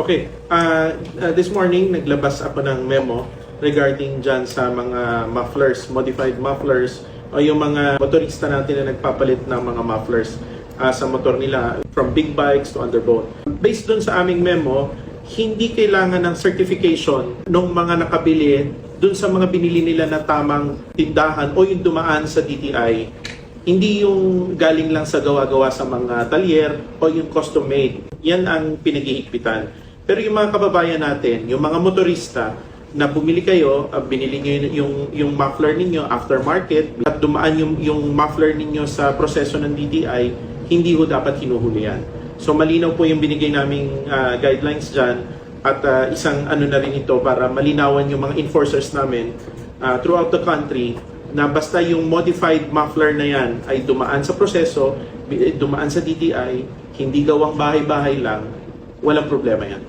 Okay, this morning naglabas ako ng memo regarding dyan sa mga mufflers, modified mufflers o yung mga motorista natin na nagpapalit ng mga mufflers sa motor nila from big bikes to underboat. Based dun sa aming memo, hindi kailangan ng certification ng mga nakabili dun sa mga binili nila na tamang tindahan o yung dumaan sa DTI. Hindi yung galing lang sa gawa-gawa sa mga talyer o yung custom made. Yan ang pinaghihigpitan. Pero yung mga kababayan natin, yung mga motorista na bumili kayo, binili nyo yung muffler ninyo aftermarket at dumaan yung muffler ninyo sa proseso ng DTI, hindi ho dapat hinuhuli yan. So malinaw po yung binigay naming guidelines dyan at isang ano na rin ito para malinawan yung mga enforcers namin throughout the country na basta yung modified muffler na yan ay dumaan sa proseso, dumaan sa DTI, hindi gawang bahay-bahay lang, walang problema yan.